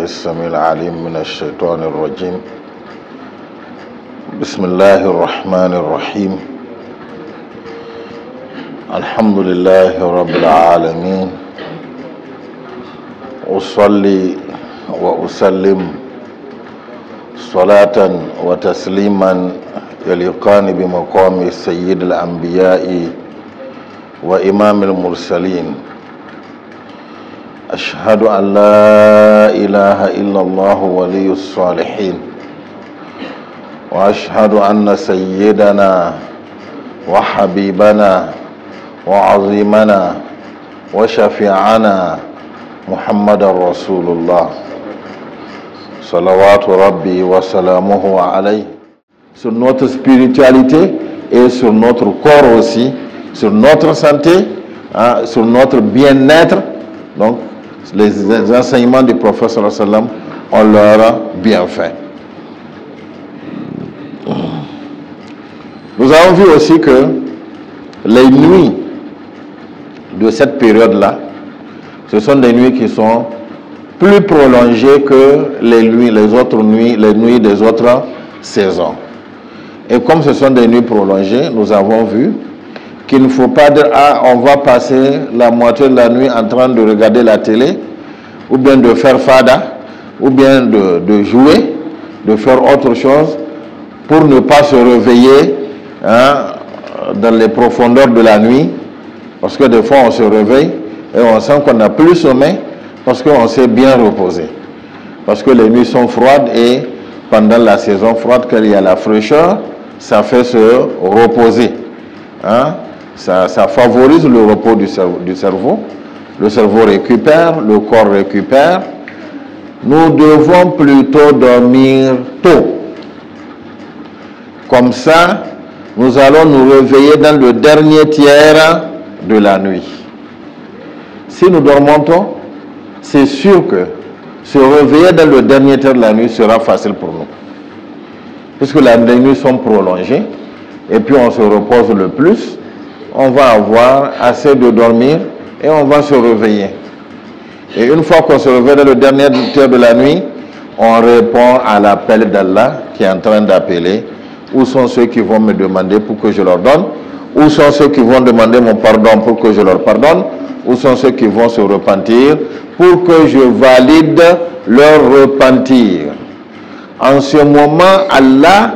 السميع العليم من الشيطان الرجيم. بسم الله الرحمن الرحيم. الحمد لله رب العالمين. أصلي وأسلم صلاة وتسليما يليقان بمقام سيد الأنبياء وإمام المرسلين. أشهد أن لا إله إلا الله ولي الصالحين، وأشهد أن سيدنا وحبيبنا وعظيمنا وشفيعنا محمد رسول الله صلوات ربي وسلامه عليه. Sur notre spiritualité et sur notre corps aussi, sur notre santé, sur notre bien-être. Donc les enseignements du prophète sallallahu alayhi wa sallam ont leur bienfait. Nous avons vu aussi que les nuits de cette période-là, ce sont des nuits qui sont plus prolongées que les nuits des autres saisons. Et comme ce sont des nuits prolongées, nous avons vu qu'il ne faut pas dire « Ah, on va passer la moitié de la nuit en train de regarder la télé, ou bien de faire fada, ou bien de jouer, de faire autre chose, pour ne pas se réveiller dans les profondeurs de la nuit. » Parce que des fois, on se réveille et on sent qu'on n'a plus sommeil parce qu'on s'est bien reposé. Parce que les nuits sont froides et pendant la saison froide, quand il y a la fraîcheur, ça fait se reposer. Ça favorise le repos du cerveau. Le cerveau récupère, le corps récupère. Nous devons plutôt dormir tôt. Comme ça, nous allons nous réveiller dans le dernier tiers de la nuit. Si nous dormons tôt, c'est sûr que se réveiller dans le dernier tiers de la nuit sera facile pour nous. Puisque les nuits sont prolongées et puis on se repose le plus, on va avoir assez de dormir et on va se réveiller. Et une fois qu'on se réveille dans le dernier tiers de la nuit, on répond à l'appel d'Allah qui est en train d'appeler. Où sont ceux qui vont me demander pour que je leur donne? Où sont ceux qui vont demander mon pardon pour que je leur pardonne? Où sont ceux qui vont se repentir pour que je valide leur repentir? En ce moment, Allah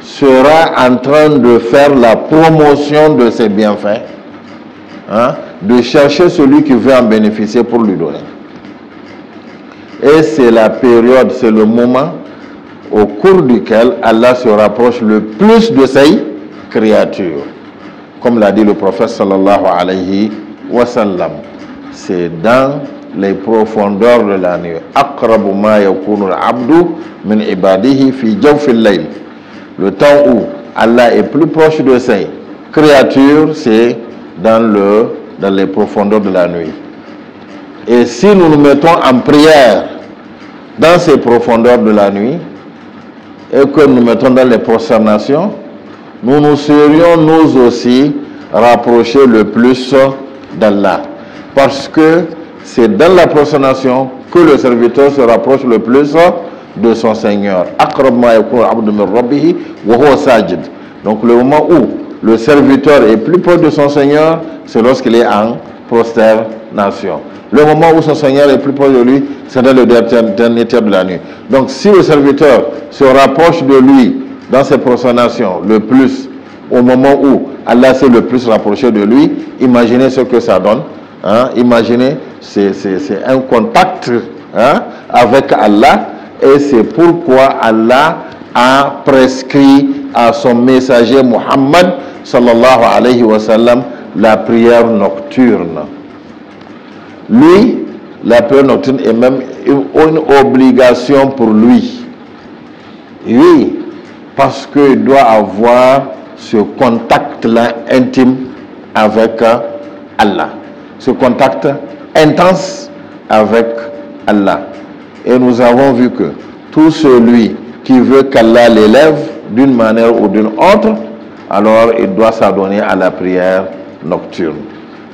sera en train de faire la promotion de ses bienfaits, de chercher celui qui veut en bénéficier pour lui donner. Et c'est la période, c'est le moment au cours duquel Allah se rapproche le plus de ses créatures. Comme l'a dit le prophète sallallahu alayhi wa sallam, c'est dans les profondeurs de la nuit. Aqrabu ma yakunu al-abdu min ibadihi fi jawfil layl. Le temps où Allah est plus proche de ses créatures, c'est dans les profondeurs de la nuit. Et si nous nous mettons en prière dans ces profondeurs de la nuit et que nous mettons dans les prosternations, nous serions nous aussi rapprochés le plus d'Allah. Parce que c'est dans la prosternation que le serviteur se rapproche le plus de son Seigneur. Donc le moment où le serviteur est plus proche de son Seigneur, c'est lorsqu'il est en prosternation. Le moment où son Seigneur est plus proche de lui, c'est dans le dernier tiers de la nuit. Donc si le serviteur se rapproche de lui dans ses prosternations le plus, au moment où Allah s'est le plus rapproché de lui, imaginez ce que ça donne. Imaginez, c'est un contact avec Allah, et c'est pourquoi Allah a prescrit à son messager Muhammad sallallahu alayhi wa sallam la prière nocturne. Lui, la prière nocturne est même une obligation pour lui. Oui, parce qu'il doit avoir ce contact-là intime avec Allah. Ce contact intense avec Allah. Et nous avons vu que tout celui qui veut qu'Allah l'élève d'une manière ou d'une autre, alors il doit s'adonner à la prière nocturne.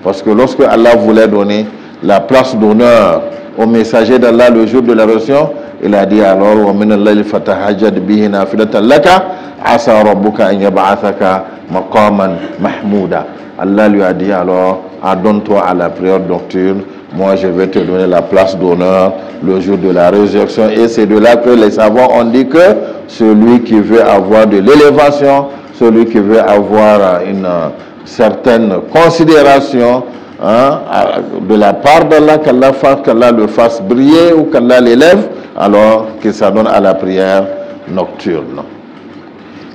Parce que lorsque Allah voulait donner la place d'honneur au messager d'Allah le jour de la résurrection, il a dit alors wa min al-layli fatahajjad bihi nafilatan laka asa rabbuka an yab'athaka maqaman mahmouda. Allah lui a dit alors adonne-toi à la prière nocturne, moi je vais te donner la place d'honneur le jour de la résurrection. Et c'est de là que les savants ont dit que celui qui veut avoir de l'élévation, celui qui veut avoir une certaine considération de la part d'Allah, qu'Allah le fasse briller ou qu'Allah l'élève, alors qu'il s'adonne à la prière nocturne.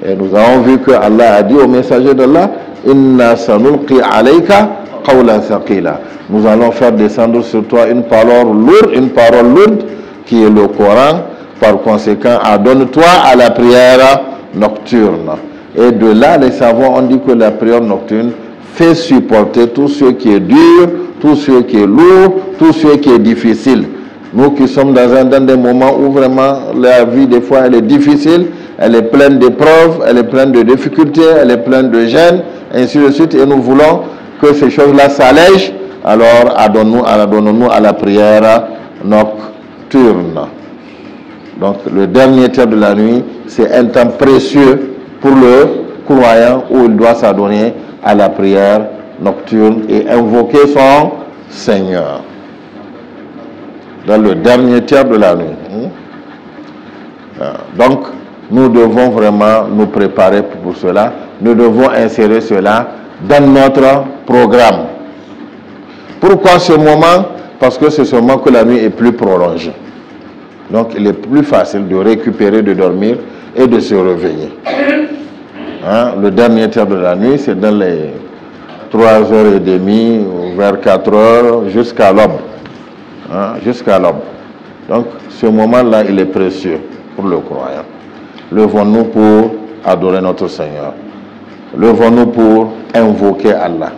Et nous avons vu que Allah a dit au messager d'Allah, Inna sanulqi alayka qawlan thaqila. Nous allons faire descendre sur toi une parole lourde qui est le Coran. Par conséquent, adonne-toi à la prière nocturne. Et de là, les savants ont dit que la prière nocturne fait supporter tout ce qui est dur, tout ce qui est lourd, tout ce qui est difficile. Nous qui sommes dans des moments où vraiment la vie des fois elle est difficile, elle est pleine d'épreuves, elle est pleine de difficultés, elle est pleine de gêne, ainsi de suite, et nous voulons que ces choses-là s'allègent, alors adonnons-nous à la prière nocturne. Donc le dernier tiers de la nuit, c'est un temps précieux pour le croyant où il doit s'adonner à la prière nocturne et invoquer son Seigneur. Dans le dernier tiers de la nuit. Donc, nous devons vraiment nous préparer pour cela. Nous devons insérer cela dans notre programme. Pourquoi ce moment? Parce que c'est ce moment que la nuit est plus prolongée. Donc, il est plus facile de récupérer, de dormir et de se réveiller. Le dernier tiers de la nuit, c'est dans les 3h30 ou vers 4h jusqu'à l'aube. Jusqu'à l'aube. Donc, ce moment-là, il est précieux pour le croyant. Levons-nous pour adorer notre Seigneur. Levons-nous pour invoquer Allah.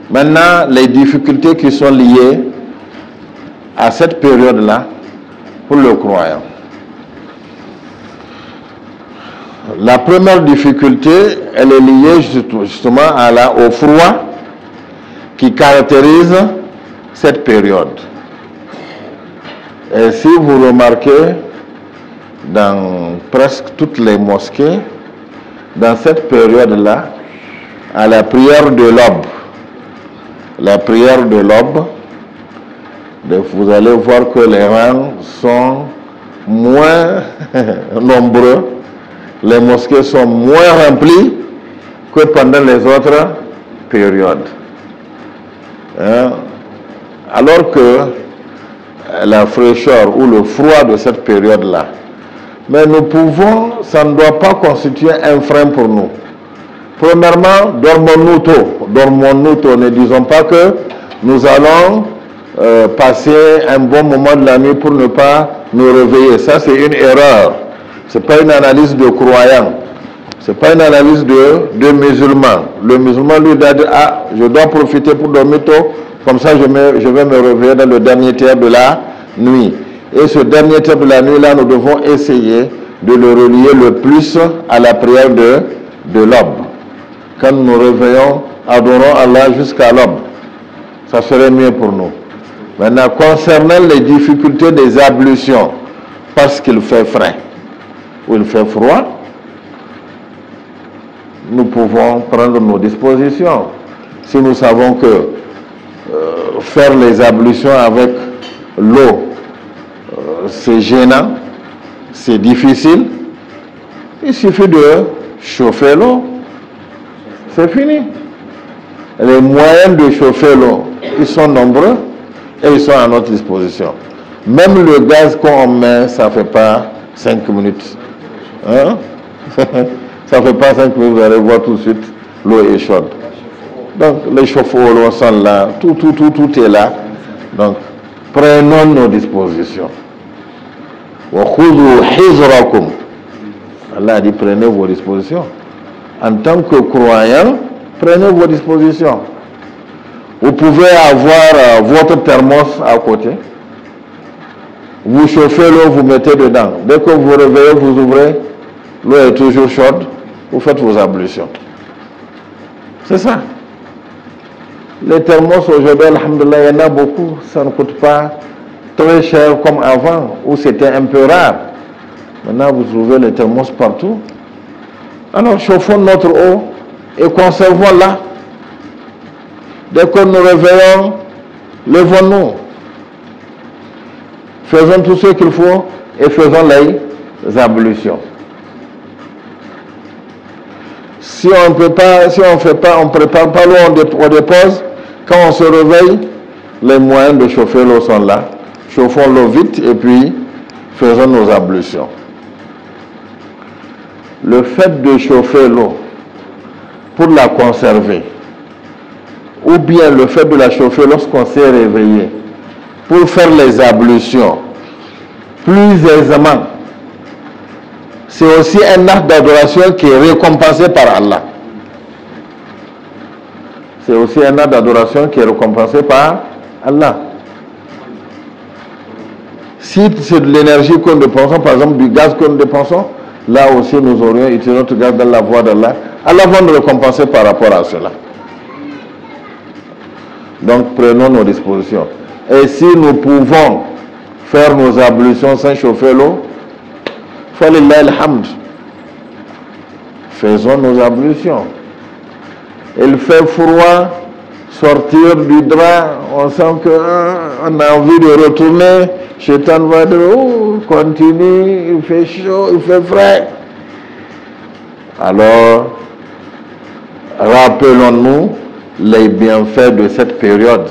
Maintenant, les difficultés qui sont liées à cette période-là pour le croyant. La première difficulté, elle est liée justement au froid qui caractérise cette période. Et si vous remarquez, dans presque toutes les mosquées, dans cette période-là, à la prière de l'aube, vous allez voir que les rangs sont moins nombreux, les mosquées sont moins remplies que pendant les autres périodes. Alors que la fraîcheur ou le froid de cette période-là, mais nous pouvons, ça ne doit pas constituer un frein pour nous. Premièrement, dormons-nous tôt. Ne disons pas que nous allons passer un bon moment de la nuit pour ne pas nous réveiller. Ça, c'est une erreur. Ce n'est pas une analyse de croyant. Ce n'est pas une analyse de musulman. Le musulman lui dit, je dois profiter pour dormir tôt, comme ça je vais me réveiller dans le dernier tiers de la nuit. Et ce dernier tiers de la nuit-là, nous devons essayer de le relier le plus à la prière de l'aube. Quand nous nous réveillons, adorons Allah jusqu'à l'aube. Ça serait mieux pour nous. Maintenant, concernant les difficultés des ablutions, parce qu'il fait frais ou il fait froid, nous pouvons prendre nos dispositions. Si nous savons que faire les ablutions avec l'eau, c'est gênant, c'est difficile, il suffit de chauffer l'eau, c'est fini. Les moyens de chauffer l'eau, ils sont nombreux et ils sont à notre disposition. Même le gaz qu'on met, ça ne fait pas 5 minutes. Ça ne fait pas 5 minutes, vous allez voir tout de suite, l'eau est chaude. Donc les chauffe-eau sont là, tout est là. Donc prenons nos dispositions. Allah a dit prenez vos dispositions. En tant que croyant, prenez vos dispositions. Vous pouvez avoir votre thermos à côté. Vous chauffez l'eau, vous mettez dedans. Dès que vous vous réveillez, vous ouvrez, l'eau est toujours chaude, vous faites vos ablutions. C'est ça. Les thermos aujourd'hui, alhamdoulilah, il y en a beaucoup, ça ne coûte pas très cher comme avant, où c'était un peu rare. Maintenant, vous trouvez les thermos partout. Alors, chauffons notre eau et conservons-la. Dès que nous réveillons, levons-nous. Faisons tout ce qu'il faut et faisons les ablutions. Si on ne peut pas, si on fait pas, on prépare pas l'eau, on dépose. Quand on se réveille, les moyens de chauffer l'eau sont là. Chauffons l'eau vite et puis faisons nos ablutions. Le fait de chauffer l'eau pour la conserver, ou bien le fait de la chauffer lorsqu'on s'est réveillé, pour faire les ablutions plus aisément, c'est aussi un acte d'adoration qui est récompensé par Allah. C'est aussi un acte d'adoration qui est récompensé par Allah. Si c'est de l'énergie que nous dépensons, par exemple du gaz que nous dépensons, là aussi nous aurions utilisé notre gaz dans la voie d'Allah. Allah va nous récompenser par rapport à cela. Donc prenons nos dispositions. Et si nous pouvons faire nos ablutions sans chauffer l'eau, falillah alhamd. Faisons nos ablutions. Il fait froid, sortir du drap, on sent qu'on a envie de retourner. Shaitan va dire, oh, continue, il fait chaud, il fait frais. Alors, rappelons-nous les bienfaits de cette période.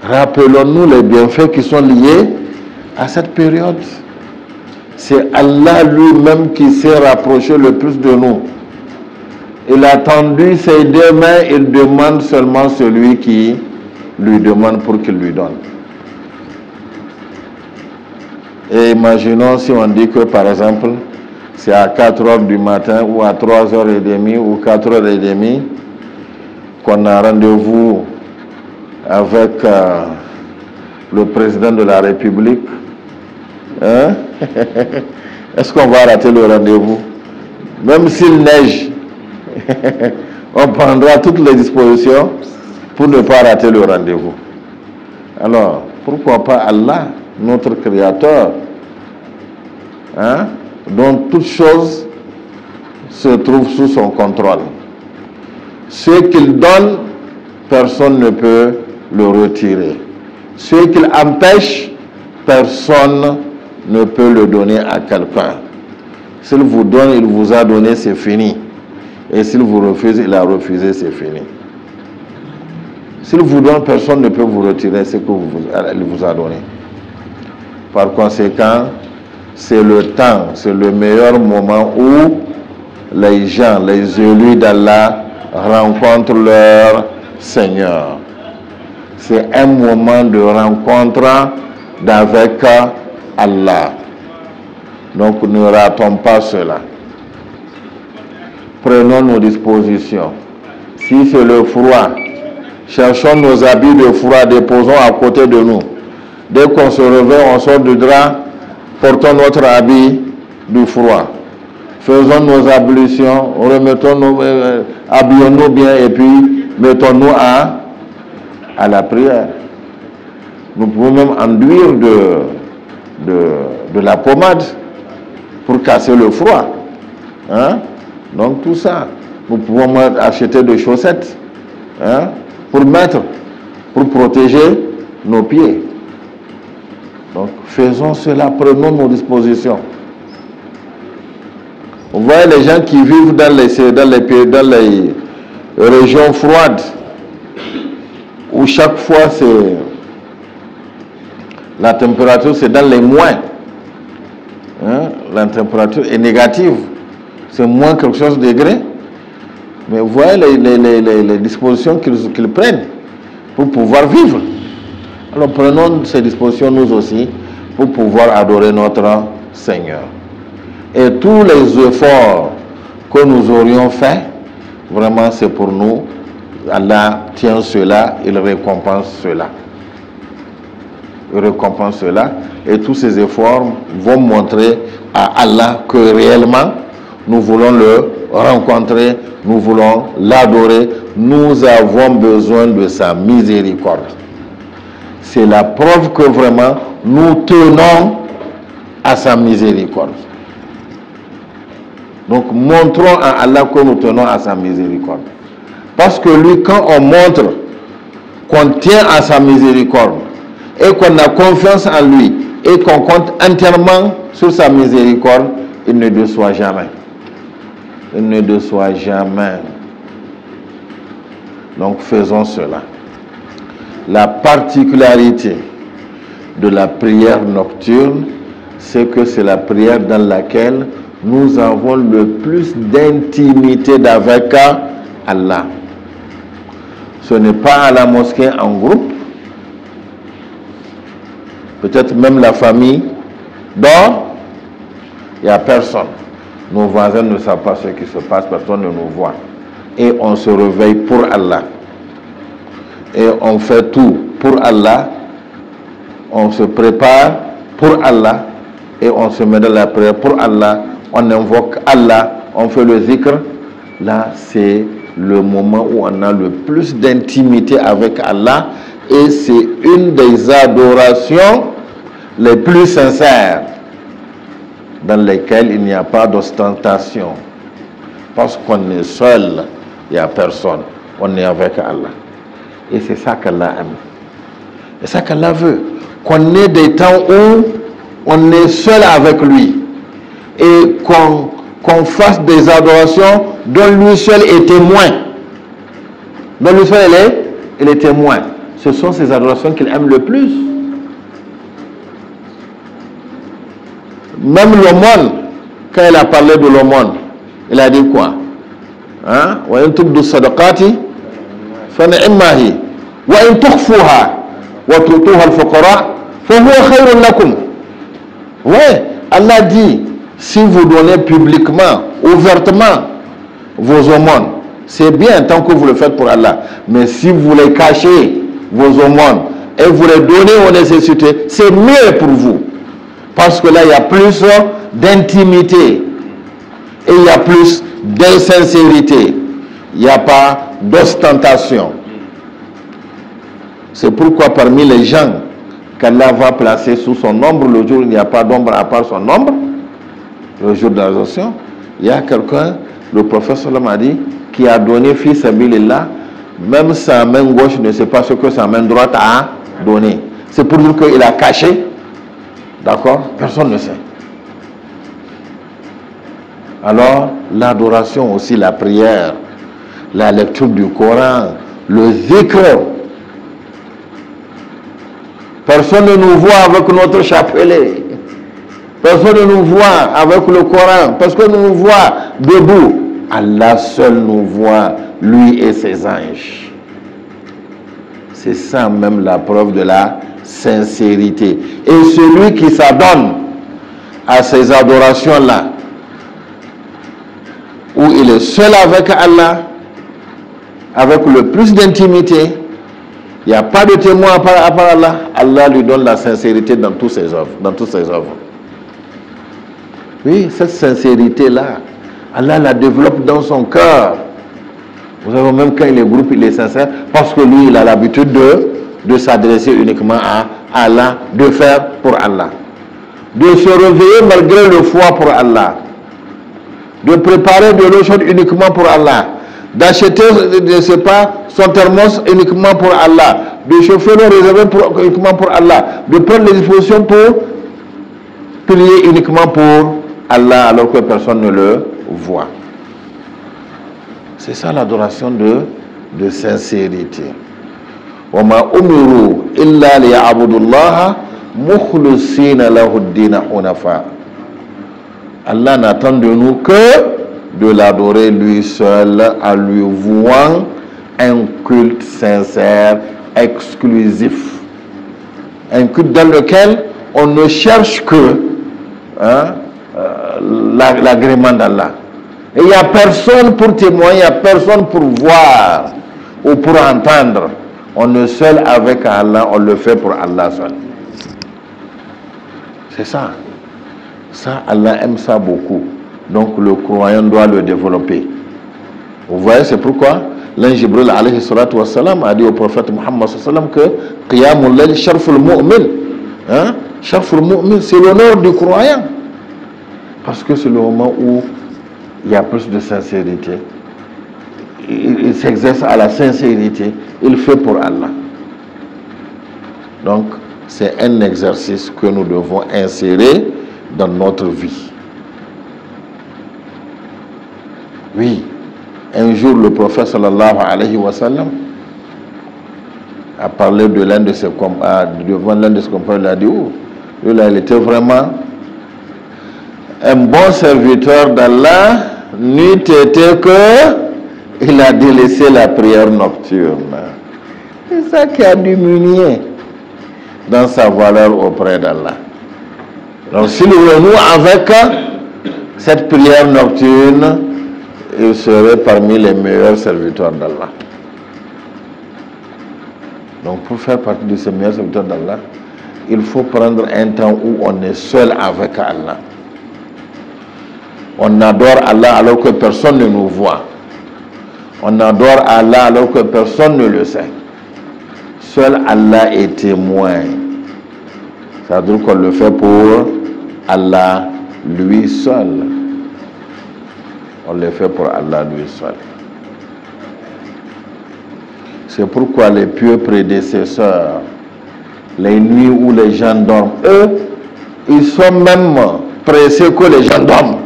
Rappelons-nous les bienfaits qui sont liés à cette période. C'est Allah lui-même qui s'est rapproché le plus de nous. Il a tendu ses deux mains, il demande seulement celui qui lui demande pour qu'il lui donne. Et imaginons si on dit que par exemple, c'est à 4 heures du matin ou à 3h30 ou 4h30 qu'on a rendez-vous avec le président de la République. Hein? Est-ce qu'on va rater le rendez-vous? Même s'il neige, on prendra toutes les dispositions pour ne pas rater le rendez-vous. Alors, pourquoi pas Allah, notre Créateur, hein, dont toutes choses se trouvent sous son contrôle. Ce qu'il donne, personne ne peut le retirer. Ce qu'il empêche, personne ne peut le donner à quelqu'un. S'il vous donne, il vous a donné, c'est fini. Et s'il vous refuse, il a refusé, c'est fini. S'il vous donne, personne ne peut vous retirer ce qu'il vous a donné. Par conséquent, c'est le temps, c'est le meilleur moment où les gens, les élus d'Allah rencontrent leur Seigneur. C'est un moment de rencontre avec Allah. Donc ne ratons pas cela. Prenons nos dispositions. Si c'est le froid, cherchons nos habits de froid, déposons à côté de nous. Dès qu'on se réveille, on sort du drap, portons notre habit du froid. Faisons nos ablutions, habillons-nous bien et puis mettons-nous à la prière. Nous pouvons même enduire de la pommade pour casser le froid. Hein? Donc tout ça, nous pouvons acheter des chaussettes, hein, pour mettre, pour protéger nos pieds. Donc faisons cela, prenons nos dispositions. Vous voyez les gens qui vivent dans les régions froides, où chaque fois la température c'est dans les moins. Hein? La température est négative. C'est moins quelque chose de degrés. Mais vous voyez les dispositions qu'ils prennent pour pouvoir vivre. Alors prenons ces dispositions nous aussi pour pouvoir adorer notre Seigneur. Et tous les efforts que nous aurions faits, vraiment c'est pour nous. Allah tient cela, il récompense cela. Il récompense cela. Et tous ces efforts vont montrer à Allah que réellement nous voulons le rencontrer, nous voulons l'adorer, nous avons besoin de sa miséricorde. C'est la preuve que vraiment nous tenons à sa miséricorde. Donc montrons à Allah que nous tenons à sa miséricorde. Parce que lui, quand on montre qu'on tient à sa miséricorde et qu'on a confiance en lui et qu'on compte entièrement sur sa miséricorde, il ne déçoit jamais. Il ne déçoit jamais. Donc faisons cela. La particularité de la prière nocturne, c'est que c'est la prière dans laquelle nous avons le plus d'intimité avec Allah. Ce n'est pas à la mosquée en groupe. Peut-être même la famille dort, il n'y a personne. Nos voisins ne savent pas ce qui se passe, personne ne nous voit. Et on se réveille pour Allah. Et on fait tout pour Allah. On se prépare pour Allah. Et on se met dans la prière pour Allah. On invoque Allah. On fait le zikr. Là, c'est le moment où on a le plus d'intimité avec Allah. Et c'est une des adorations les plus sincères, dans lesquelles il n'y a pas d'ostentation. Parce qu'on est seul, il n'y a personne. On est avec Allah. Et c'est ça qu'Allah aime. C'est ça qu'Allah veut. Qu'on ait des temps où on est seul avec lui. Et qu'on fasse des adorations dont lui seul est témoin. Dont lui seul il est témoin. Ce sont ces adorations qu'il aime le plus. Même l'aumône, quand il a parlé de l'aumône, il a dit quoi? Wa in tubdu sadaqati fa ni'mahi wa in tukhfuha wa tutuha al-fuqara fa huwa khayrun lakum. Ouais, Allah dit, si vous donnez publiquement, ouvertement vos aumônes, c'est bien tant que vous le faites pour Allah. Mais si vous les cachez, vos aumônes, et vous les donnez aux nécessités, c'est mieux pour vous. Parce que là, il y a plus d'intimité et il y a plus d'insincérité. Il n'y a pas d'ostentation. C'est pourquoi parmi les gens qu'Allah va placer sous son ombre, le jour où il n'y a pas d'ombre à part son ombre, le jour de l'ascension, il y a quelqu'un, le prophète sallam a dit, qui a donné fi sabilillah, même sa main gauche ne sait pas ce que sa main droite a donné. C'est pour dire qu'il a caché. D'accord? Personne ne sait. Alors, l'adoration aussi, la prière, la lecture du Coran, le zikr. Personne ne nous voit avec notre chapelet. Personne ne nous voit avec le Coran. Personne ne nous voit debout. Allah seul nous voit, lui et ses anges. C'est ça même la preuve de la sincérité. Et celui qui s'adonne à ces adorations-là, où il est seul avec Allah, avec le plus d'intimité, il n'y a pas de témoin à part Allah, Allah lui donne la sincérité dans toutes ses œuvres. Oui, cette sincérité-là, Allah la développe dans son cœur. Vous savez, même quand il est groupe, il est sincère, parce que lui, il a l'habitude de s'adresser uniquement à Allah, de faire pour Allah, de se réveiller malgré le froid pour Allah, de préparer de l'eau chaude uniquement pour Allah, d'acheter, je ne sais pas, son thermos uniquement pour Allah, de chauffer l'eau réservée uniquement pour Allah, de prendre les dispositions pour prier uniquement pour Allah alors que personne ne le voit. C'est ça l'adoration de sincérité. وَمَا أُمِرُوا إِلَّا لِيَعْبُدُوا اللَّهَ مُخْلِصِينَ لَهُ الدِّينَ حُنَفَاءَ. Allah n'attend de nous que de l'adorer lui seul, en lui vouant un culte sincère, exclusif. Un culte dans lequel on ne cherche que l'agrément d'Allah. Et il n'y a personne pour témoigner, il n'y a personne pour voir ou pour entendre. On est seul avec Allah, on le fait pour Allah seul. C'est ça. Ça, Allah aime ça beaucoup. Donc le croyant doit le développer. Vous voyez, c'est pourquoi l'ange Jibril alayhi salatu wassalam a dit au prophète Muhammad sallam que Qiyamul Layl sharful mu'min. Hein? Sharful mu'min, c'est l'honneur du croyant. Parce que c'est le moment où il y a plus de sincérité. Il s'exerce à la sincérité. Il fait pour Allah. Donc, c'est un exercice que nous devons insérer dans notre vie. Oui. Un jour, le prophète sallallahu alayhi wa sallam a parlé de l'un de ses compagnons, devant l'un de ses compagnons, il a dit, oh, lui là, il était vraiment un bon serviteur d'Allah, n'eût été que il a délaissé la prière nocturne. C'est ça qui a diminué dans sa valeur auprès d'Allah. Donc, si nous renouons avec cette prière nocturne, il serait parmi les meilleurs serviteurs d'Allah. Donc pour faire partie de ces meilleurs serviteurs d'Allah, il faut prendre un temps où on est seul avec Allah. On adore Allah alors que personne ne nous voit. On adore Allah alors que personne ne le sait. Seul Allah est témoin. Ça veut dire qu'on le fait pour Allah lui seul. On le fait pour Allah lui seul. C'est pourquoi les pieux prédécesseurs, les nuits où les gens dorment, eux, ils sont même pressés que les gens dorment.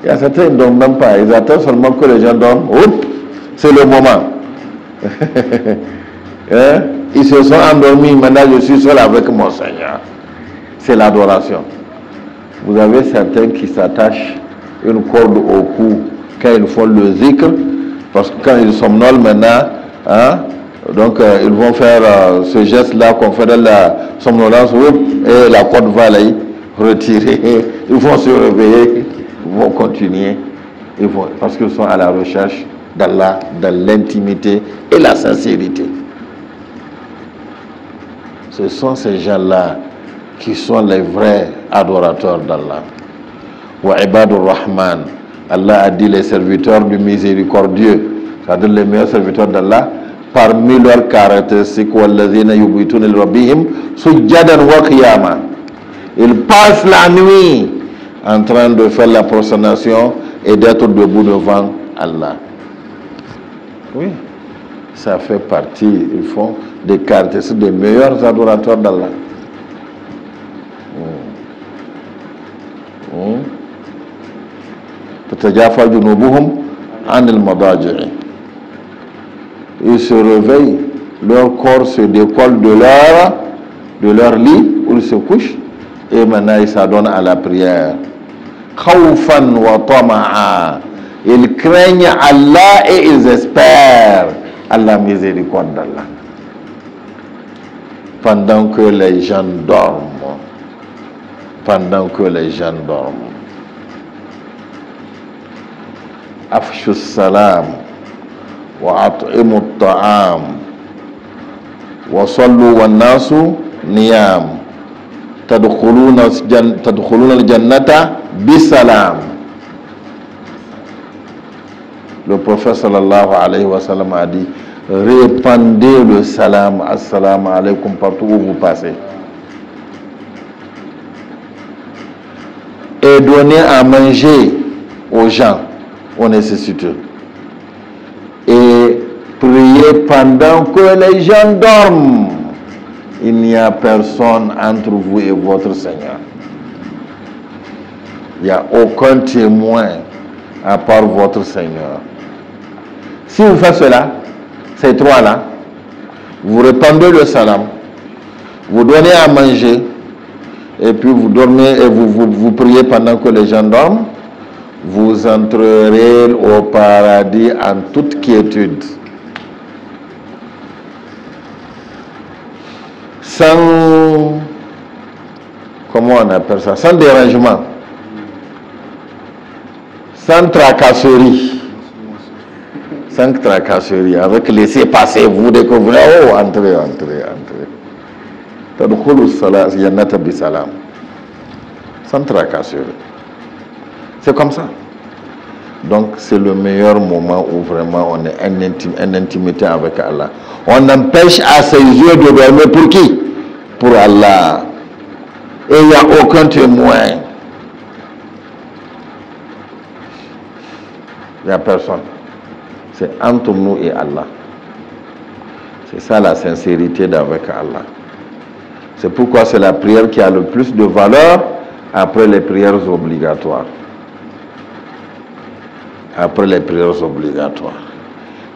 Il y a certains qui ne dorment même pas. Ils attendent seulement que les gens dorment. Oups, c'est le moment. Hein? Ils se sont endormis. Maintenant, je suis seul avec mon Seigneur. C'est l'adoration. Vous avez certains qui s'attachent une corde au cou quand ils font le zikr, parce que quand ils somnolent maintenant, hein, donc ils vont faire ce geste-là qu'on fait dans la somnolence, et la corde va aller retirer, ils vont se réveiller, ils vont continuer, parce qu'ils sont à la recherche d'Allah, dans l'intimité et la sincérité. Ce sont ces gens-là qui sont les vrais adorateurs d'Allah. Wa ibadur Rahman, Allah a dit les serviteurs du miséricordieux, c'est-à-dire les meilleurs serviteurs d'Allah, parmi leurs caractéristiques, walladhina yubituna li rabbihim sujjadan wa qiyama. Ils passent la nuit en train de faire la prosternation et d'être debout devant Allah. Oui, ça fait partie, ils font des caractéristiques des meilleurs adorateurs d'Allah. Ils se réveillent, leur corps se décolle de leur lit où ils se couchent et maintenant ils s'adonnent à la prière. Khawfan wa tama'a. Ils craignent Allah et ils espèrent à la miséricorde d'Allah. Pendant que les gens dorment. Pendant que les gens dorment. Afshu salam wa at'imu at-ta'am wa sallu wan nasu niyam tadkhuluna al-jannata bisalam. Le prophète sallallahu alayhi wa sallam a dit, répandez le salam, assalamu alaykum partout où vous passez. Et donnez à manger aux gens, aux nécessiteux. Et priez pendant que les gens dorment. Il n'y a personne entre vous et votre Seigneur. Il n'y a aucun témoin à part votre Seigneur. Si vous faites cela, ces trois-là, vous répandez le salam, vous donnez à manger, et puis vous dormez et vous priez pendant que les gens dorment, vous entrerez au paradis en toute quiétude. Sans, comment on appelle ça, sans dérangement, sans tracasserie. Sans tracasserie, avec laisser passer, vous découvrez, oh, entrez. sans tracasserie. C'est comme ça. Donc c'est le meilleur moment où vraiment on est en intimité avec Allah. On empêche à ses yeux de dormir pour qui? Pour Allah. Et il n'y a aucun témoin. Il n'y a personne. C'est entre nous et Allah. C'est ça la sincérité d'avec Allah. C'est pourquoi c'est la prière qui a le plus de valeur après les prières obligatoires. Après les prières obligatoires.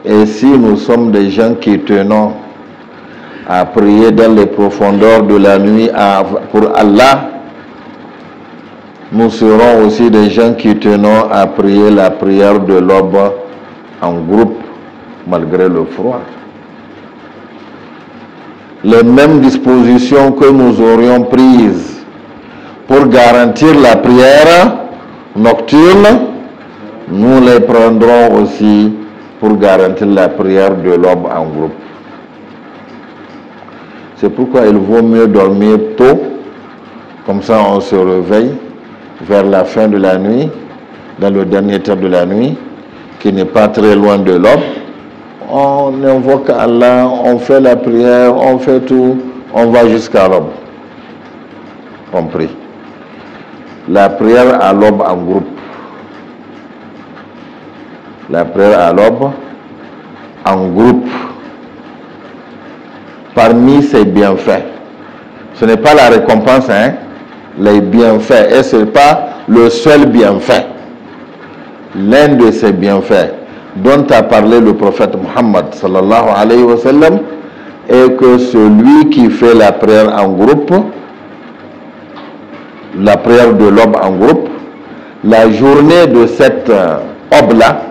Et si nous sommes des gens qui tenons à prier dans les profondeurs de la nuit pour Allah, nous serons aussi des gens qui tenons à prier la prière de l'aube en groupe, malgré le froid. Les mêmes dispositions que nous aurions prises pour garantir la prière nocturne, nous les prendrons aussi pour garantir la prière de l'aube en groupe. C'est pourquoi il vaut mieux dormir tôt, comme ça on se réveille vers la fin de la nuit, dans le dernier tiers de la nuit, qui n'est pas très loin de l'aube. On invoque Allah, on fait la prière, on fait tout, on va jusqu'à l'aube. On prie. La prière à l'aube en groupe. La prière à l'aube en groupe. Parmi ses bienfaits. Ce n'est pas la récompense, hein, les bienfaits. Et ce n'est pas le seul bienfait. L'un de ces bienfaits dont a parlé le prophète Muhammad sallallahu alayhi wa sallam est que celui qui fait la prière en groupe, la prière de l'aube en groupe, la journée de cette aube-là,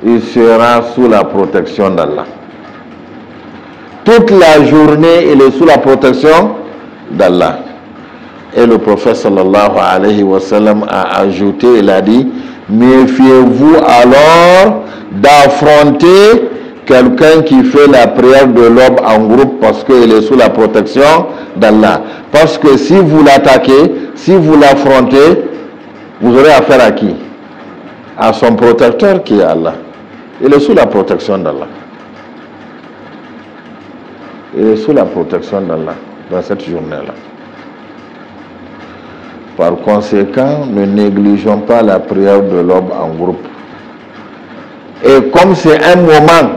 il sera sous la protection d'Allah. Toute la journée, il est sous la protection d'Allah. Et le prophète sallallahu alayhi wa sallam a ajouté, il a dit, méfiez-vous alors d'affronter quelqu'un qui fait la prière de l'aube en groupe parce qu'il est sous la protection d'Allah. Parce que si vous l'attaquez, si vous l'affrontez, vous aurez affaire à qui? À son protecteur qui est Allah. Il est sous la protection d'Allah. Il est sous la protection d'Allah dans cette journée-là. Par conséquent, ne négligeons pas la prière de l'aube en groupe. Et comme c'est un moment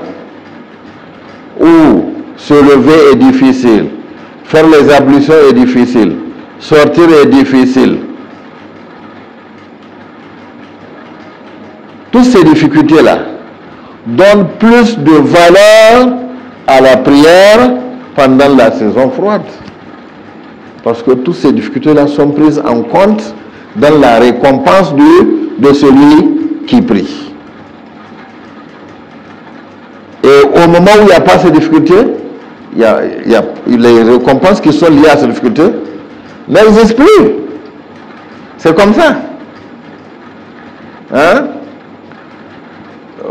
où se lever est difficile, faire les ablutions est difficile, sortir est difficile, toutes ces difficultés-là donnent plus de valeur à la prière pendant la saison froide. Parce que toutes ces difficultés-là sont prises en compte dans la récompense de celui qui prie. Et au moment où il n'y a pas ces difficultés, il y a les récompenses qui sont liées à ces difficultés n'existent plus. C'est comme ça. Hein?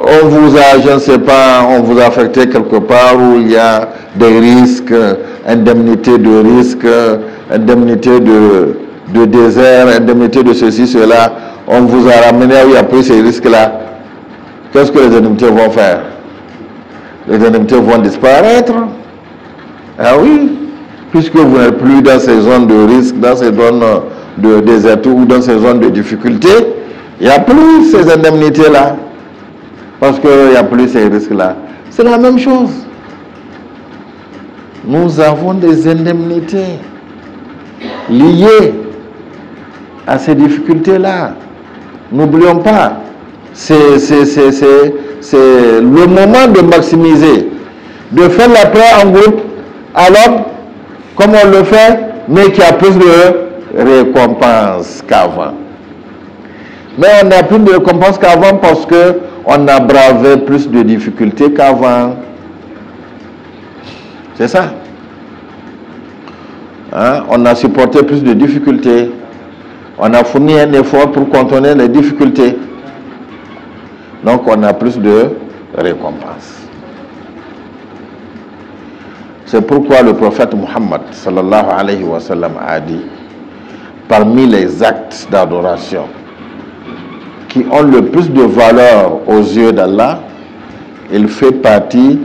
On vous a, je ne sais pas, on vous a affecté quelque part où il y a des risques, indemnité de risque, indemnité de désert, indemnité de ceci, cela. On vous a ramené où il y a pris ces risques-là. Qu'est-ce que les indemnités vont faire? Les indemnités vont disparaître. Ah oui, puisque vous n'êtes plus dans ces zones de risque, dans ces zones de désert ou dans ces zones de difficulté, il n'y a plus ces indemnités-là. Parce qu'il n'y a plus ces risques-là. C'est la même chose. Nous avons des indemnités liées à ces difficultés-là. N'oublions pas, c'est le moment de maximiser, de faire la prière en groupe, alors, comme on le fait, mais qui a plus de récompenses qu'avant. Mais on n'a plus de récompenses qu'avant parce qu'on a bravé plus de difficultés qu'avant. C'est ça. Hein? On a supporté plus de difficultés. On a fourni un effort pour contourner les difficultés. Donc on a plus de récompenses. C'est pourquoi le prophète Muhammad sallallahu alayhi wa sallam a dit: parmi les actes d'adoration qui ont le plus de valeur aux yeux d'Allah, il fait partie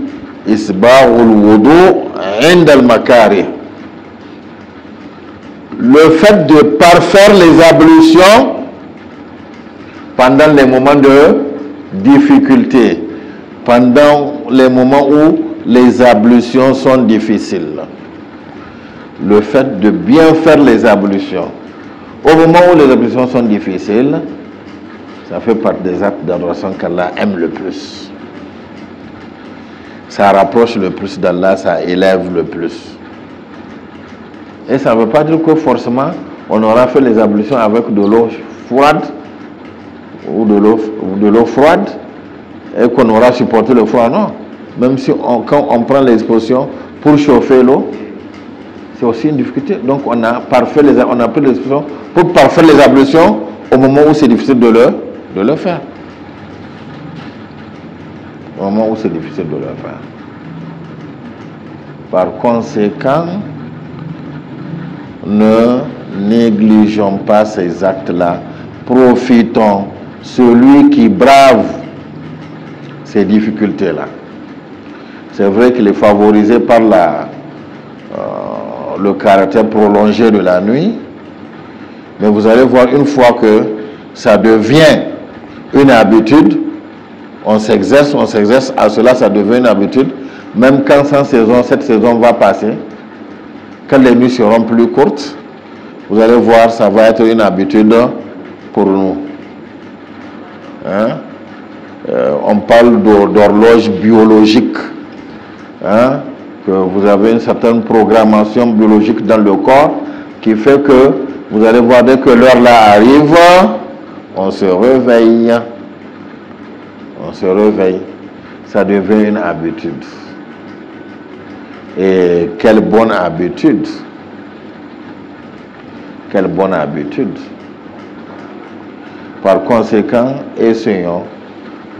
isba'ul wudu 'inda al-makari. Le fait de parfaire les ablutions pendant les moments de difficulté, pendant les moments où les ablutions sont difficiles. Le fait de bien faire les ablutions au moment où les ablutions sont difficiles, ça fait partie des actes d'adoration qu'Allah aime le plus. Ça rapproche le plus d'Allah, ça élève le plus. Et ça ne veut pas dire que forcément on aura fait les ablutions avec de l'eau froide ou de l'eau froide et qu'on aura supporté le froid. Non. Même si quand on prend les expositions pour chauffer l'eau, c'est aussi une difficulté. Donc on a pris les expositions pour parfaire les ablutions au moment où c'est difficile de le faire. Au moment où c'est difficile de le faire. Par conséquent, ne négligeons pas ces actes-là. Profitons. Celui qui brave ces difficultés-là. C'est vrai qu'il est favorisé par le caractère prolongé de la nuit, mais vous allez voir une fois que ça devient une habitude, on s'exerce, à cela ça devient une habitude, même quand cette saison va passer, quand les nuits seront plus courtes, vous allez voir, ça va être une habitude pour nous. Hein? On parle d'horloge biologique, hein? Que vous avez une certaine programmation biologique dans le corps qui fait que vous allez voir dès que l'heure là arrive, on se réveille. On se réveille. Ça devient une habitude. Et quelle bonne habitude. Quelle bonne habitude. Par conséquent, essayons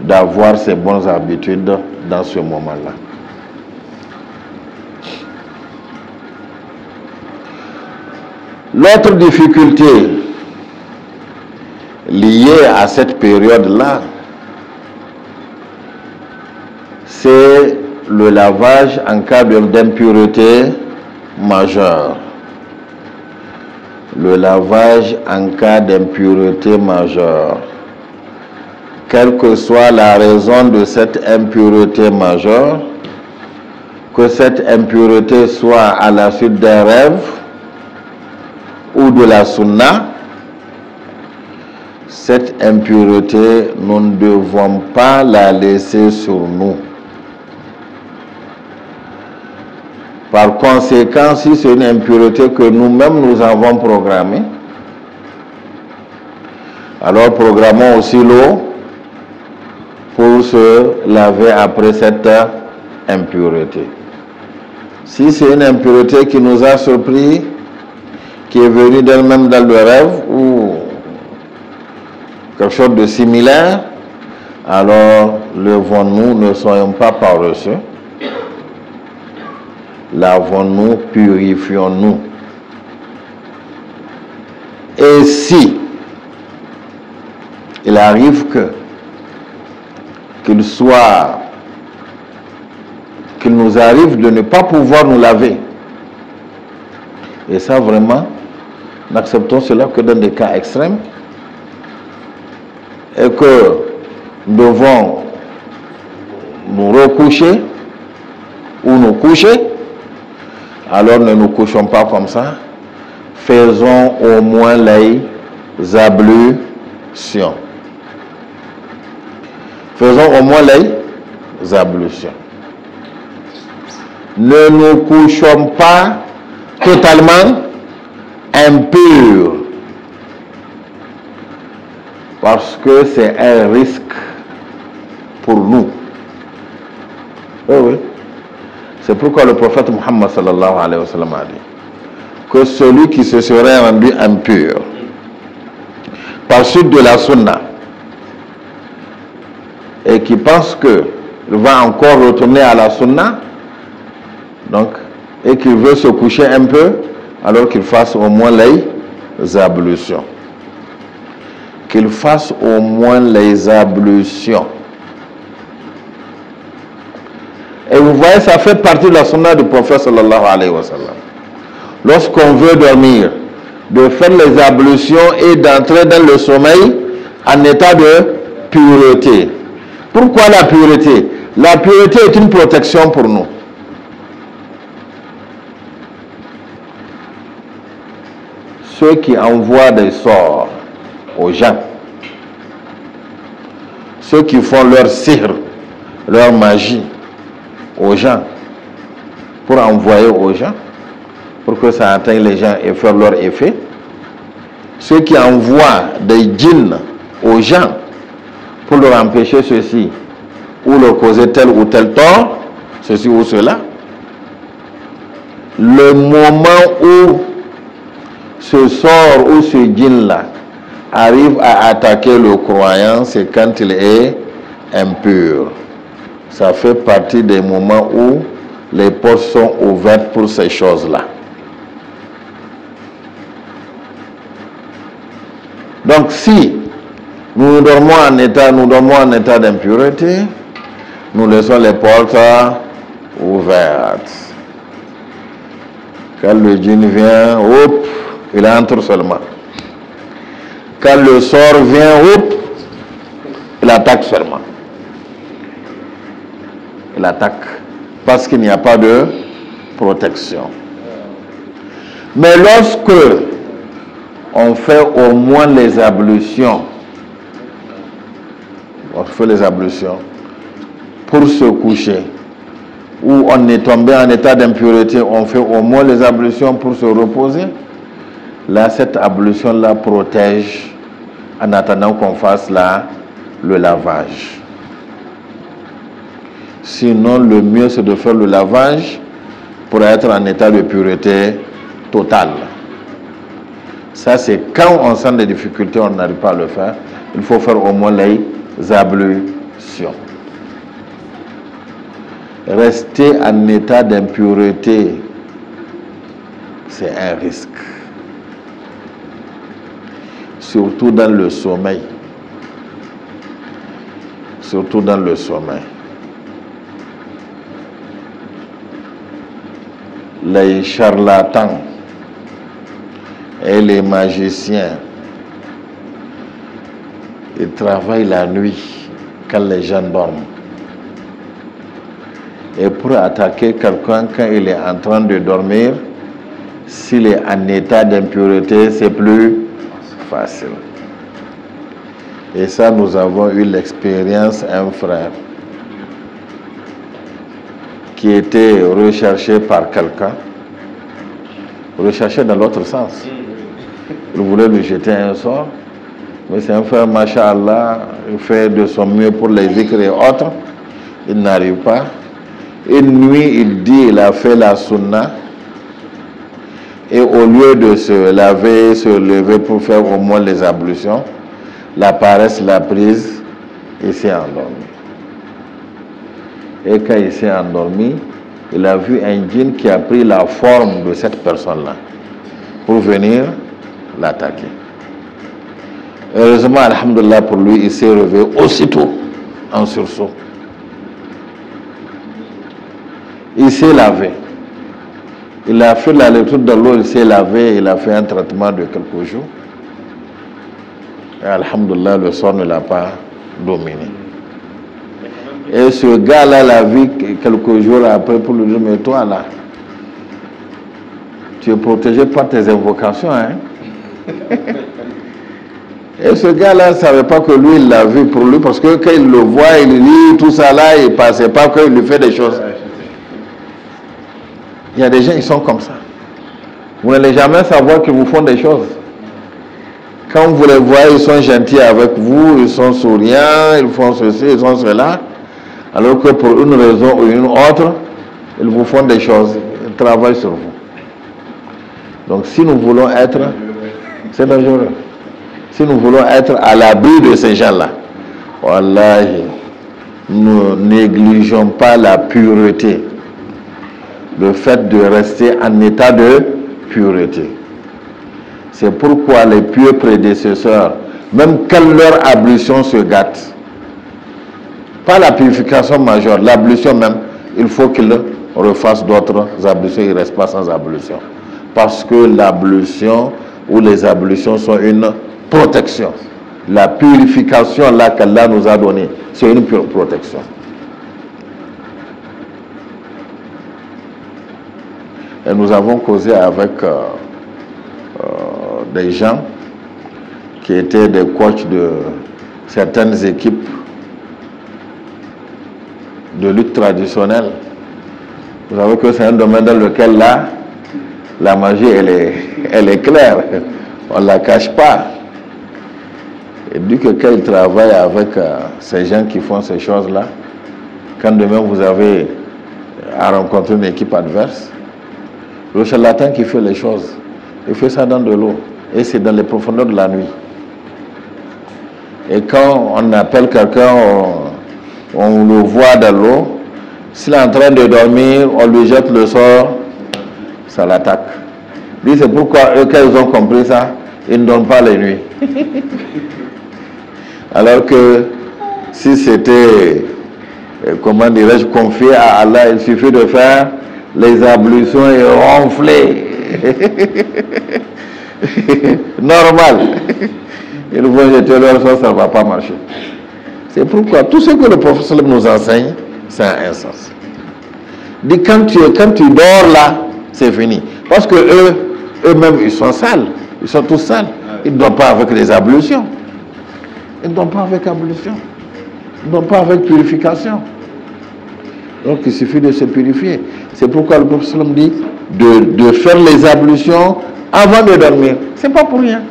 d'avoir ces bonnes habitudes dans ce moment-là. L'autre difficulté liée à cette période-là, c'est le lavage en cas d'impureté majeure. Le lavage en cas d'impureté majeure. Quelle que soit la raison de cette impureté majeure, que cette impureté soit à la suite d'un rêve ou de la sunna, cette impureté, nous ne devons pas la laisser sur nous. Par conséquent, si c'est une impureté que nous-mêmes nous avons programmée, alors programmons aussi l'eau pour se laver après cette impureté. Si c'est une impureté qui nous a surpris, qui est venue d'elle-même dans le rêve ou quelque chose de similaire, alors levons-nous, ne soyons pas paresseux. Lavons-nous, purifions-nous. Et si il arrive qu'il nous arrive de ne pas pouvoir nous laver, et ça vraiment, n'acceptons cela que dans des cas extrêmes, et que nous devons nous recoucher ou nous coucher, alors ne nous couchons pas comme ça. Faisons au moins les ablutions. Faisons au moins les ablutions. Ne nous couchons pas totalement impurs, parce que c'est un risque pour nous. Oui, oui. C'est pourquoi le prophète Muhammad sallallahu alayhi wa sallam a dit que celui qui se serait rendu impur par suite de la sunna et qui pense qu'il va encore retourner à la sunna, donc, et qu'il veut se coucher un peu, alors qu'il fasse au moins ablutions. Qu'ils fassent au moins les ablutions. Et vous voyez, ça fait partie de la sunna du prophète sallallahu alayhi wa sallam. Lorsqu'on veut dormir, de faire les ablutions et d'entrer dans le sommeil en état de pureté. Pourquoi la pureté? La pureté est une protection pour nous. Ceux qui envoient des sorts aux gens, ceux qui font leur sihr, leur magie aux gens, pour envoyer aux gens, pour que ça atteigne les gens et faire leur effet. Ceux qui envoient des djinns aux gens pour leur empêcher ceci, ou leur causer tel ou tel tort, ceci ou cela. Le moment où ce sort ou ce djinn-là arrive à attaquer le croyant, c'est quand il est impur. Ça fait partie des moments où les portes sont ouvertes pour ces choses-là. Donc si nous dormons en état d'impureté, nous laissons les portes ouvertes. Quand le djinn vient, hop, il entre seulement. Quand le sort vient, hop, il attaque seulement. Il attaque parce qu'il n'y a pas de protection. Mais lorsque on fait au moins les ablutions, on fait les ablutions pour se coucher, ou on est tombé en état d'impureté, on fait au moins les ablutions pour se reposer. Là, cette ablution-là protège en attendant qu'on fasse le lavage. Sinon, le mieux, c'est de faire le lavage pour être en état de pureté totale. Ça, c'est quand on sent des difficultés, on n'arrive pas à le faire. Il faut faire au moins les ablutions. Rester en état d'impureté, c'est un risque. Surtout dans le sommeil. Surtout dans le sommeil. Les charlatans et les magiciens, ils travaillent la nuit quand les gens dorment. Et pour attaquer quelqu'un quand il est en train de dormir, s'il est en état d'impureté, c'est plus facile. Et ça, nous avons eu l'expérience, un frère qui était recherché par quelqu'un, recherché dans l'autre sens. Il voulait lui jeter un sort, mais c'est un frère, masha'Allah, il fait de son mieux pour les zikr et autres, il n'arrive pas. Une nuit, il dit, il a fait la sunna, et au lieu de se laver, se lever pour faire au moins les ablutions, la paresse l'a prise, il s'est endormi. Et quand il s'est endormi, il a vu un djinn qui a pris la forme de cette personne-là pour venir l'attaquer. Heureusement, alhamdoulilah pour lui, il s'est réveillé aussitôt en sursaut. Il s'est lavé. Il a fait la lecture de l'eau, il s'est lavé, il a fait un traitement de quelques jours. Et alhamdoulilah, le sort ne l'a pas dominé. Et ce gars-là l'a vu quelques jours après pour lui dire, mais toi là, tu es protégé par tes invocations, hein? Et ce gars-là ne savait pas que lui, il l'a vu pour lui, parce que quand il le voit, il lit tout ça là, il ne pensait pas qu'il lui fait des choses. Il y a des gens, ils sont comme ça. Vous n'allez jamais savoir qu'ils vous font des choses. Quand vous les voyez, ils sont gentils avec vous, ils sont souriants, ils font ceci, ils font cela. Alors que pour une raison ou une autre, ils vous font des choses, ils travaillent sur vous. Donc si nous voulons être, c'est dangereux. Si nous voulons être à l'abri de ces gens-là, wallahi, ne négligeons pas la pureté. Le fait de rester en état de pureté. C'est pourquoi les pieux prédécesseurs, même quand leur ablution se gâte, pas la purification majeure, l'ablution même, il faut qu'ils refassent d'autres ablutions, ils ne restent pas sans ablution. Parce que l'ablution ou les ablutions sont une protection. La purification là qu'Allah nous a donnée, c'est une protection. Et nous avons causé avec des gens qui étaient des coachs de certaines équipes de lutte traditionnelle. Vous savez que c'est un domaine dans lequel là, la magie, elle est claire. On ne la cache pas. Et du que quand ils travaillent avec ces gens qui font ces choses-là, quand demain vous avez à rencontrer une équipe adverse, le charlatan qui fait les choses, il fait ça dans de l'eau. Et c'est dans les profondeurs de la nuit. Et quand on appelle quelqu'un, on le voit dans l'eau, s'il est en train de dormir, on lui jette le sort, ça l'attaque. Lui, c'est pourquoi eux, quand ils ont compris ça, ils ne dorment pas les nuits. Alors que si c'était, comment dirais-je, confié à Allah, il suffit de faire les ablutions et ronfler. Normal. Ils vont jeter leur sort, ça ne va pas marcher. C'est pourquoi tout ce que le professeur nous enseigne, c'est un sens. Dit quand tu dors là, c'est fini. Parce que eux-mêmes, ils sont sales. Ils sont tous sales. Ils ne dorment pas avec les ablutions. Ils ne dorment pas avec ablution. Ils ne dorment pas avec purification. Donc il suffit de se purifier. C'est pourquoi le professeur dit de faire les ablutions avant de dormir. C'est pas pour rien.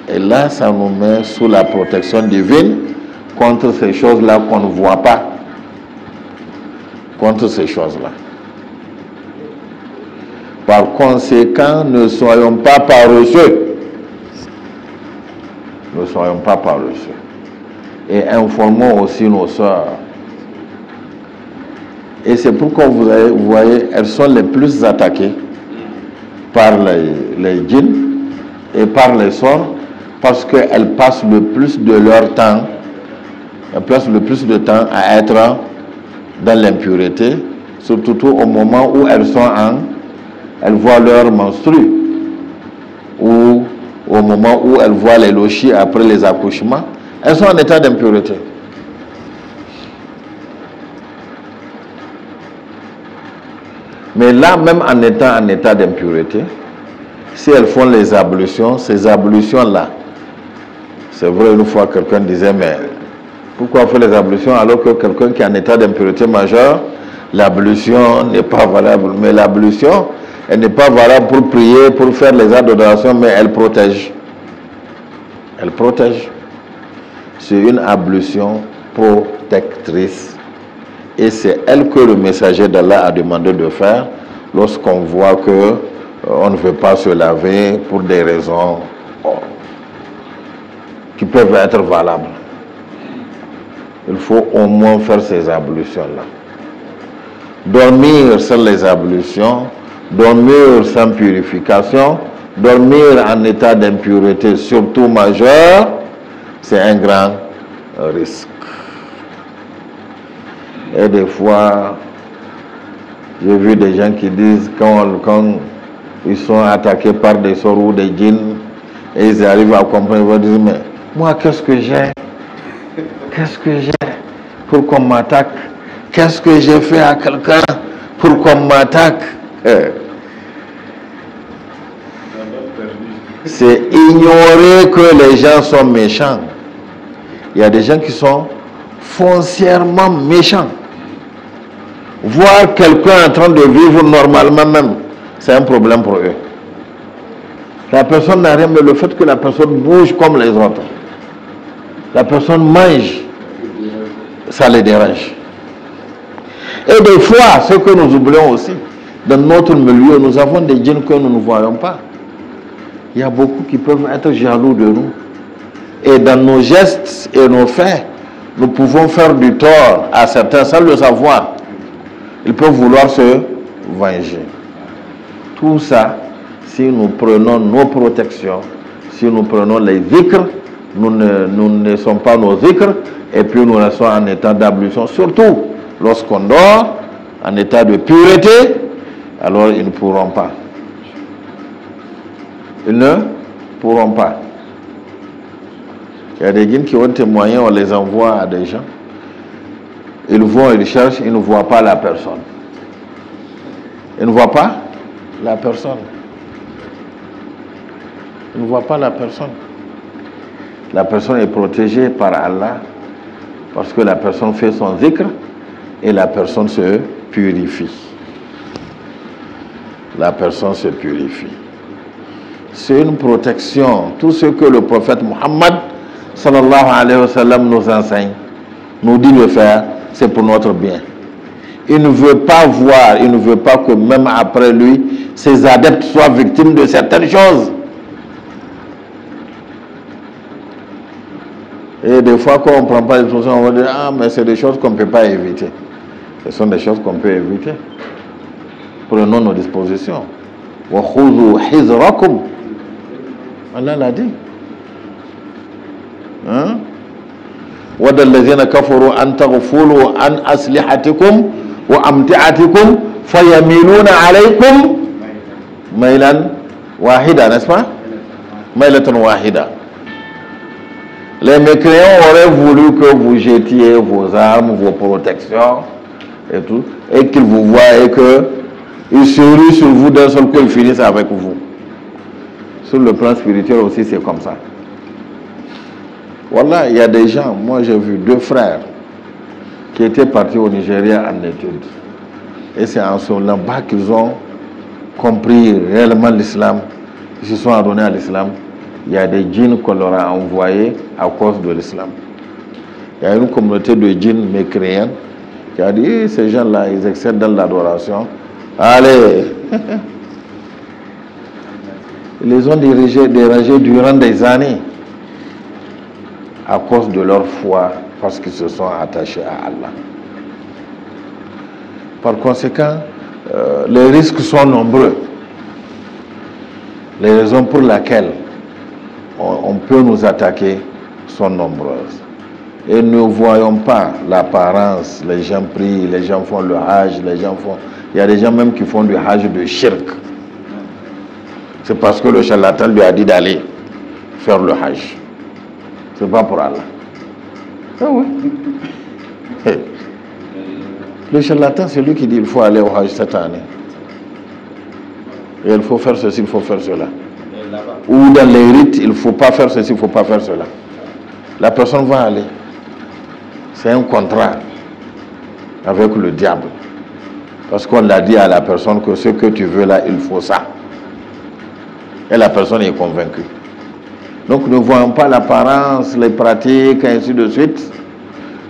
Et là, ça nous met sous la protection divine contre ces choses-là qu'on ne voit pas. Contre ces choses-là. Par conséquent, ne soyons pas paresseux. Ne soyons pas paresseux. Et informons aussi nos sœurs. Et c'est pourquoi vous voyez, elles sont les plus attaquées par les djinns et par les sorts, parce qu'elles passent le plus de leur temps, elles passent le plus de temps à être dans l'impureté, surtout au moment où elles voient leur menstru, ou au moment où elles voient les lochis après les accouchements, elles sont en état d'impureté. Mais là, même en étant en état d'impureté, si elles font les ablutions, ces ablutions-là, c'est vrai, une fois quelqu'un disait, mais pourquoi faire les ablutions alors que quelqu'un qui est en état d'impureté majeure, l'ablution n'est pas valable. Mais l'ablution, elle n'est pas valable pour prier, pour faire les actes d'adoration, mais elle protège. Elle protège. C'est une ablution protectrice. Et c'est elle que le messager d'Allah a demandé de faire lorsqu'on voit que on ne veut pas se laver pour des raisons qui peuvent être valables. Il faut au moins faire ces ablutions-là. Dormir sans les ablutions, dormir sans purification, dormir en état d'impureté, surtout majeur, c'est un grand risque. Et des fois, j'ai vu des gens qui disent quand ils sont attaqués par des sorts ou des djinns, et ils arrivent à comprendre, ils vont dire, mais moi, qu'est-ce que j'ai? Qu'est-ce que j'ai pour qu'on m'attaque? Qu'est-ce que j'ai fait à quelqu'un pour qu'on m'attaque? C'est ignorer que les gens sont méchants. Il y a des gens qui sont foncièrement méchants. Voir quelqu'un en train de vivre normalement même, c'est un problème pour eux. La personne n'a rien, mais le fait que la personne bouge comme les autres, la personne mange, ça les dérange. Et des fois, ce que nous oublions aussi, dans notre milieu, nous avons des djinns que nous ne voyons pas. Il y a beaucoup qui peuvent être jaloux de nous. Et dans nos gestes et nos faits, nous pouvons faire du tort à certains sans le savoir. Ils peuvent vouloir se venger. Tout ça, si nous prenons nos protections, si nous prenons les zikrs, nous ne sommes pas nos zikrs, et puis nous restons en état d'ablution, surtout lorsqu'on dort, en état de pureté, alors ils ne pourront pas. Ils ne pourront pas. Il y a des djinns qui ont témoigné, on les envoie à des gens. Ils vont, ils cherchent, ils ne voient pas la personne. Ils ne voient pas la personne. Ils ne voient pas la personne. La personne est protégée par Allah parce que la personne fait son zikr et la personne se purifie. La personne se purifie. C'est une protection. Tout ce que le prophète Muhammad sallallahu alayhi wa sallam nous enseigne, nous dit de faire, c'est pour notre bien. Il ne veut pas voir, il ne veut pas que même après lui, ses adeptes soient victimes de certaines choses. Et des fois, quand on ne prend pas les choses, on va dire, ah, mais c'est des choses qu'on ne peut pas éviter. Ce sont des choses qu'on peut éviter. Prenons nos dispositions. Wa khudhu hizrakum. Allah l'a dit. Hein? وَدَى الَّذِينَ كَفَرُوا أَن تَغْفُلُوا عَنْ أَسْلِحَتِكُمْ وَأَمْتِعَتِكُمْ فَيَمِيلُونَ عَلَيْكُمْ مَيْلًا واحدا, n'est-ce pas? مَيْلَةً واحدا. Les mécréants auraient voulu que vous jetiez vos armes, vos protections et tout, et qu'ils vous voient et qu'ils se ruent sur vous d'un seul coup, ils finissent avec vous. Sur le plan spirituel aussi, c'est comme ça. Voilà, il y a des gens, moi j'ai vu 2 frères qui étaient partis au Nigeria en études. Et c'est en ce là-bas qu'ils ont compris réellement l'islam. Ils se sont adonnés à l'islam. Il y a des djinns qu'on leur a envoyés à cause de l'islam. Il y a une communauté de djinns mécréants qui a dit, ces gens-là, ils excellent dans l'adoration. Allez. Ils les ont dérangés durant des années à cause de leur foi, parce qu'ils se sont attachés à Allah. Par conséquent, les risques sont nombreux. Les raisons pour lesquelles on peut nous attaquer sont nombreuses. Et ne voyons pas l'apparence. Les gens prient, les gens font le hajj, les gens font... Il y a des gens même qui font du hajj de shirk. C'est parce que le charlatan lui a dit d'aller faire le hajj. C'est pas pour Allah. Ah oui. Hey. Le charlatan, c'est lui qui dit il faut aller au hajj cette année. Et il faut faire ceci, il faut faire cela. Ou dans les rites, il ne faut pas faire ceci, il ne faut pas faire cela. La personne va aller. C'est un contrat avec le diable. Parce qu'on l'a dit à la personne que ce que tu veux là, il faut ça. Et la personne est convaincue. Donc ne voyons pas l'apparence, les pratiques, ainsi de suite.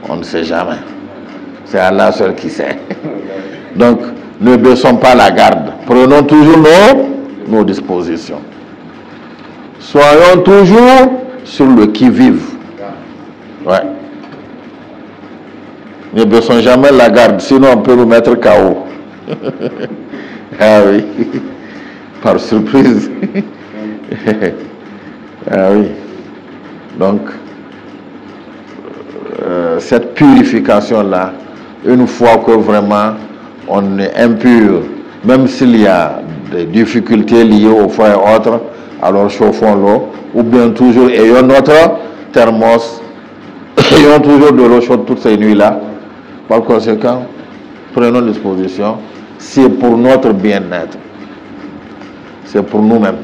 On ne sait jamais. C'est Allah seul qui sait. Donc ne baissons pas la garde. Prenons toujours nos dispositions. Soyons toujours sur le qui-vive. Ouais. Ne baissons jamais la garde, sinon on peut nous mettre KO. Ah oui. Par surprise. Ah oui. Donc, cette purification-là, une fois que vraiment on est impur, même s'il y a des difficultés liées au feu et autres, alors chauffons l'eau, ou bien toujours ayons notre thermos, ayons toujours de l'eau chaude toutes ces nuits-là. Par conséquent, prenons disposition, c'est pour notre bien-être, c'est pour nous-mêmes.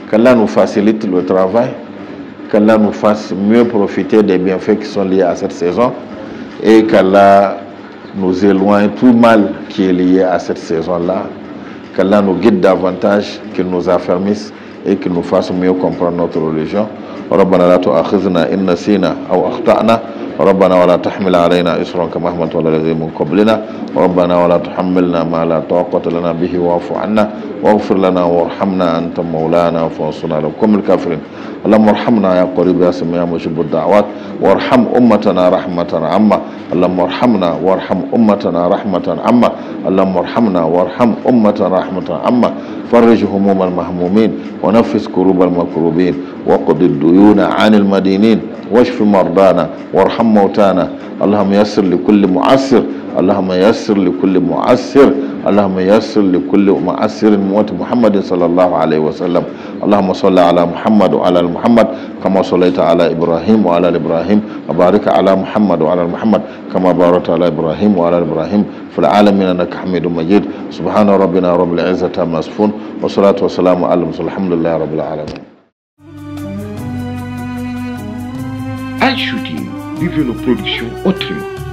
Qu'Allah nous facilite le travail, qu'Allah nous fasse mieux profiter des bienfaits qui sont liés à cette saison et qu'Allah nous éloigne tout mal qui est lié à cette saison-là, qu'Allah nous guide davantage, qu'il nous affermisse et qu'il nous fasse mieux comprendre notre religion. ربنا لا تؤاخذنا إن نسينا أو أخطأنا ربنا ولا تحمل علينا إصرا كما حملته على الذين من قبلنا ربنا ولا تحملنا ما لا طاقة لنا به واعف عنا واغفر لنا وارحمنا أنت مولانا فانصرنا على القوم الكافرين اللهم ارحمنا يا قريب يا سميع مجيب الدعوات وارحم أمتنا رحمة عامة اللهم ارحمنا وارحم أمتنا رحمة عامة اللهم ارحمنا وارحم أمتنا رحمة عامة فرج هموم المهمومين ونفس كروب المكروبين وقض الديون عن المدينين واشف مرضانا وارحم موتانا اللهم يسر لكل معسر اللهم يسر لكل معسر اللهم يسر لكل معسر موت محمد صلى الله عليه وسلم اللهم صل على محمد وعلى ال محمد كما صليت على إبراهيم وعلى ال إبراهيم وبارك على محمد وعلى ال محمد كما باركت على إبراهيم وعلى ال إبراهيم في العالمين إنك حميد مجيد سبحان ربنا رب العزة عما يصفون والصلاة والسلام على المرسلين الحمد لله رب العالمين. Al Shooting, vivez nos productions autrement.